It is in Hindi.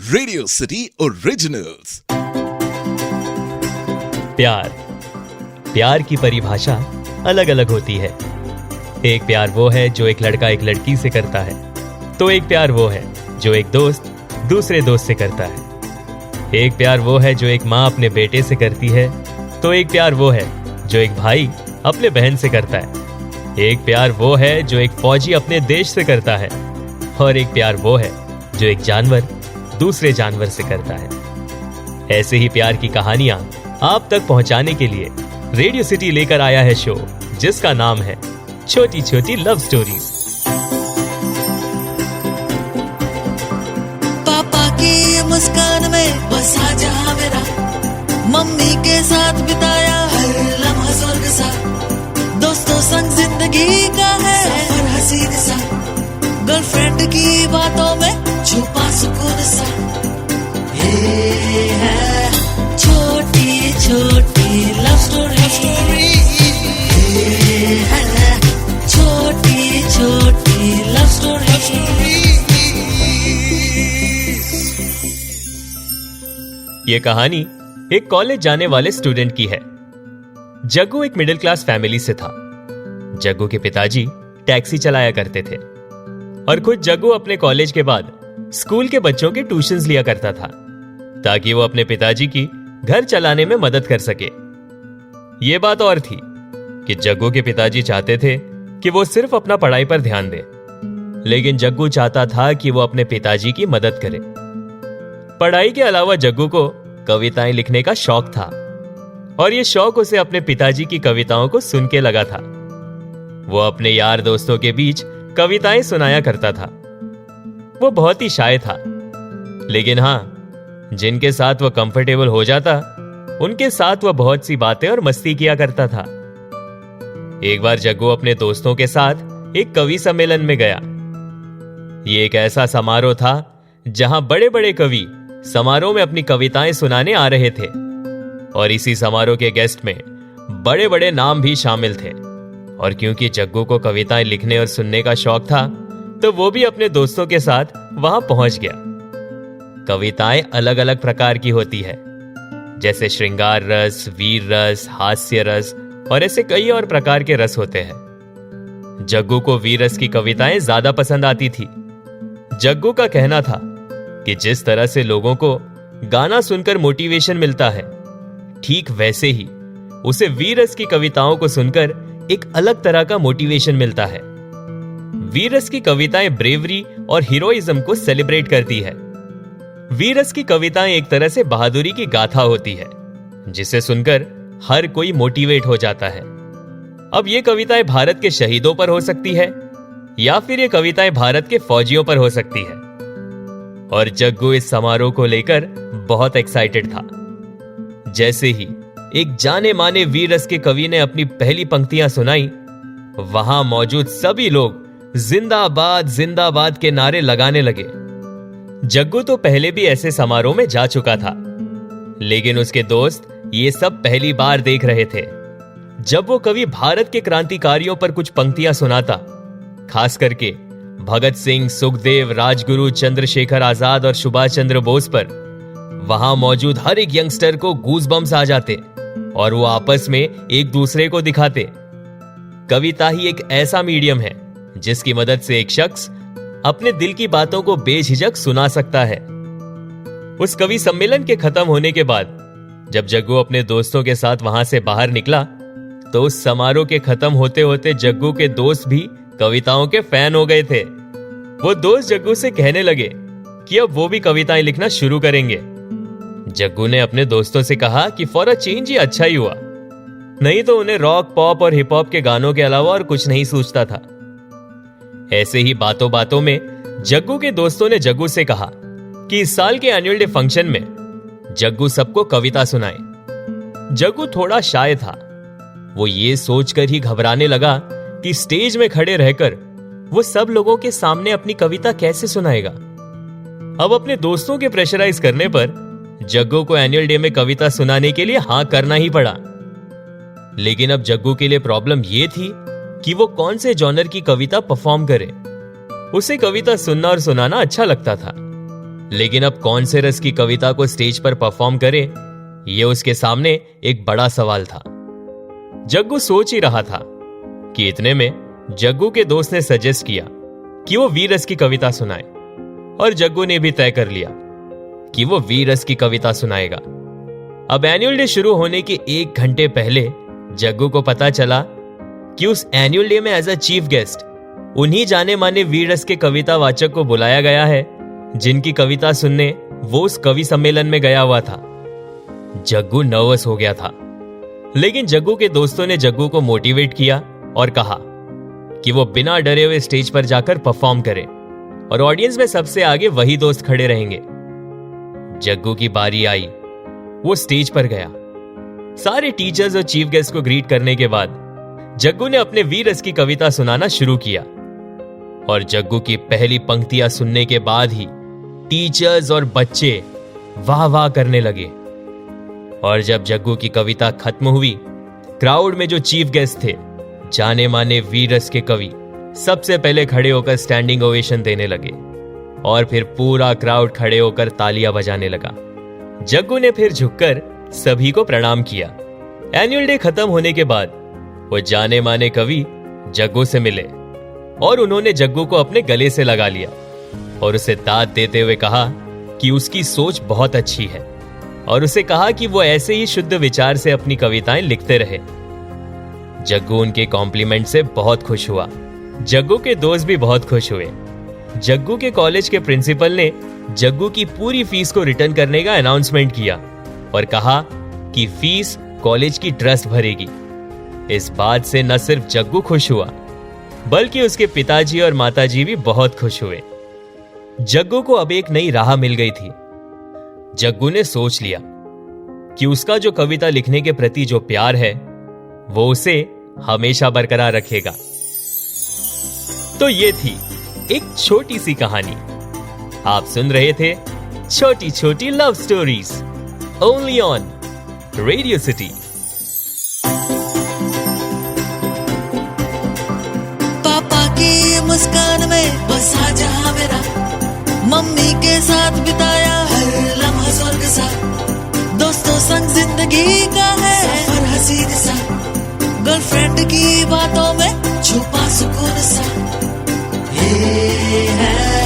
Radio city originals. प्यार की परिभाषा अलग अलग होती है। एक प्यार वो है जो एक लड़का एक लड़की से करता है, तो एक प्यार वो है जो एक दोस्त दूसरे दोस्त से करता है। एक प्यार वो है जो एक माँ अपने बेटे से करती है, तो एक प्यार वो है जो एक भाई अपने बहन से करता है। एक प्यार वो है जो एक फौजी अपने देश से करता है, और एक प्यार वो है जो एक जानवर दूसरे जानवर से करता है। ऐसे ही प्यार की कहानियां आप तक पहुंचाने के लिए रेडियो सिटी लेकर आया है शो जिसका नाम है छोटी छोटी लव स्टोरीज। पापा की मुस्कान में बसा जहां मेरा, मम्मी के साथ बिताया हर लम्हा स्वर्ग सा, दोस्तों संग जिंदगी का है सफर हसीन सा, गर्लफ्रेंड की बातों में छुपा सुकून सा। ये है छोटी छोटी लव स्टोरी, ये है छोटी छोटी लव स्टोरी। ये कहानी एक कॉलेज जाने वाले स्टूडेंट की है। जग्गू एक मिडिल क्लास फैमिली से था। जग्गू के पिताजी टैक्सी चलाया करते थे और खुद जग्गू अपने कॉलेज के बाद स्कूल के बच्चों के ट्यूशंस लिया करता था ताकि वो अपने पिताजी की घर चलाने में मदद कर सके। ये बात और थी कि जग्गू के पिताजी चाहते थे कि वो सिर्फ अपना पढ़ाई पर ध्यान दे, लेकिन जग्गू चाहता था कि वो अपने पिताजी की मदद करे। पढ़ाई के अलावा जग्गू को कविताएं लिखने का शौक था और ये शौक उसे अपने पिताजी की कविताओं को सुन के लगा था। वो अपने यार दोस्तों के बीच कविताएं सुनाया करता था। वो बहुत ही शाय था, लेकिन हाँ, जिनके साथ वह कंफर्टेबल हो जाता उनके साथ वह बहुत सी बातें और मस्ती किया करता था। एक बार जग्गू अपने दोस्तों के साथ एक कवि सम्मेलन में गया। ये एक ऐसा समारोह था जहां बड़े बड़े कवि समारोह में अपनी कविताएं सुनाने आ रहे थे और इसी समारोह के गेस्ट में बड़े बड़े नाम भी शामिल थे। और क्योंकि जग्गू को कविताएं लिखने और सुनने का शौक था, तो वो भी अपने दोस्तों के साथ वहां पहुंच गया। कविताएं अलग अलग प्रकार की होती है, जैसे श्रृंगार रस, वीर रस, हास्य रस और ऐसे कई और प्रकार के रस होते हैं। जग्गू को वीर रस की कविताएं ज्यादा पसंद आती थी। जग्गू का कहना था कि जिस तरह से लोगों को गाना सुनकर मोटिवेशन मिलता है, ठीक वैसे ही उसे वीर रस की कविताओं को सुनकर एक अलग तरह का मोटिवेशन मिलता है। वीर रस की कविताएं ब्रेवरी और हीरोइज्म को सेलिब्रेट करती है। वीर रस की कविताएं एक तरह से बहादुरी की गाथा होती है, जिसे सुनकर हर कोई मोटिवेट हो जाता है। अब ये कविताएं भारत के शहीदों पर हो सकती है या फिर ये कविताएं भारत के फौजियों पर हो सकती है। और जग्गू इस समारोह को लेकर बहुत एक्साइटेड था। जैसे ही एक जाने माने वीर रस के कवि ने अपनी पहली पंक्तियां सुनाई, वहां मौजूद सभी लोग जिंदाबाद जिंदाबाद के नारे लगाने लगे। जग्गू तो पहले भी ऐसे समारोह में जा चुका था, लेकिन उसके दोस्त ये सब पहली बार देख रहे थे। जब वो कवि भारत के क्रांतिकारियों पर कुछ पंक्तियां सुनाता, खास करके भगत सिंह, सुखदेव, राजगुरु, चंद्रशेखर आजाद और सुभाष चंद्र बोस पर, वहां मौजूद हर एक यंगस्टर को गूज़बम्स आ जाते और वो आपस में एक दूसरे को दिखाते। कविता ही एक ऐसा मीडियम है जिसकी मदद से एक शख्स अपने दिल की बातों को बेझिझक सुना सकता है। उस कवि सम्मेलन के खत्म होने के बाद जब जग्गू अपने दोस्तों के साथ वहां से बाहर निकला, तो उस समारोह के खत्म होते होते जग्गू के दोस्त भी कविताओं के फैन हो गए थे। वो दोस्त जग्गू से कहने लगे कि अब वो भी कविताएं लिखना शुरू करेंगे। जग्गू ने अपने दोस्तों से कहा कि फॉर अ चेंज ये अच्छा ही हुआ, नहीं तो उन्हें रॉक, पॉप और हिप हॉप के गानों के अलावा और कुछ नहीं सूझता था। ऐसे ही बातों बातों में जग्गू के दोस्तों ने जग्गू से कहा कि इस साल के एनुअल डे फंक्शन में जग्गू सबको कविता सुनाए। जग्गू थोड़ा शाय था। वो ये सोचकर ही घबराने लगा कि स्टेज में खड़े रहकर वो सब लोगों के सामने अपनी कविता कैसे सुनाएगा। अब अपने दोस्तों के प्रेशराइज करने पर जग्गू को एनुअल डे में कविता सुनाने के लिए हां करना ही पड़ा। लेकिन अब जग्गू के लिए प्रॉब्लम यह थी कि वो कौन से जॉनर की कविता परफॉर्म करे। उसे कविता सुनना और सुनाना अच्छा लगता था, लेकिन अब कौन से रस की कविता को स्टेज पर परफॉर्म करे, यह उसके सामने एक बड़ा सवाल था। जग्गू सोच ही रहा था कि इतने में जग्गू के दोस्त ने सजेस्ट किया कि वो वीर रस की कविता सुनाए, और जग्गू ने भी तय कर लिया कि वो वीर रस की कविता सुनाएगा। अब एनुअल डे शुरू होने के 1 घंटे पहले जग्गू को पता चला कि उस एनुअल डे में एज अ चीफ गेस्ट उन्हीं जाने माने वीर रस के कविता वाचक को बुलाया गया है जिनकी कविता सुनने वो उस कवि सम्मेलन में गया हुआ था। जग्गू नर्वस हो गया था, लेकिन जग्गू के दोस्तों ने जग्गू को मोटिवेट किया और कहा कि वो बिना डरे हुए स्टेज पर जाकर परफॉर्म करे और ऑडियंस में सबसे आगे वही दोस्त खड़े रहेंगे। जग्गू की बारी आई, वो स्टेज पर गया। सारे टीचर्स और चीफ गेस्ट को ग्रीट करने के बाद जग्गू ने अपने वीर रस की कविता सुनाना शुरू किया, और जग्गू की पहली पंक्तियां सुनने के बाद ही टीचर्स और बच्चे वाह वाह करने लगे। और जब जग्गू की कविता खत्म हुई, क्राउड में जो चीफ गेस्ट थे, जाने माने वीर रस के कवि, सबसे पहले खड़े होकर स्टैंडिंग ओवेशन देने लगे, और फिर पूरा क्राउड खड़े होकर तालियां बजाने लगा। जग्गू ने फिर झुककर सभी को प्रणाम किया। एनुअल डे खत्म होने के बाद वो जाने माने कवि जग्गू से मिले और उन्होंने जग्गू को अपने गले से लगा लिया और उसे दाद देते हुए कहा कि उसकी सोच बहुत अच्छी है, और उसे कहा कि वो ऐसे ही शुद्ध विचार से अपनी कविताएं लिखते रहे। जग्गू उनके कॉम्प्लीमेंट से बहुत खुश हुआ। जग्गू के दोस्त भी बहुत खुश हुए। जग्गू के कॉलेज के प्रिंसिपल ने जग्गू की पूरी फीस को रिटर्न करने का अनाउंसमेंट किया और कहा कि फीस कॉलेज की ट्रस्ट भरेगी। इस बात से न सिर्फ जग्गू खुश हुआ, बल्कि उसके पिताजी और माताजी भी बहुत खुश हुए। जग्गू को अब एक नई राह मिल गई थी। जग्गू ने सोच लिया कि उसका जो कविता लिखने के प्रति जो प्यार है, वो उसे हमेशा बरकरार रखेगा। तो ये थी एक छोटी सी कहानी। आप सुन रहे थे छोटी छोटी love stories, only on radio city. पापा की मुस्कान में बसा जहां मेरा, मम्मी के साथ बिताया हर लम्हा स्वर्ग सा, दोस्तों संग जिंदगी का है सफर हसीन सा, गर्लफ्रेंड की बातों में छुपा सुकून सा, ये है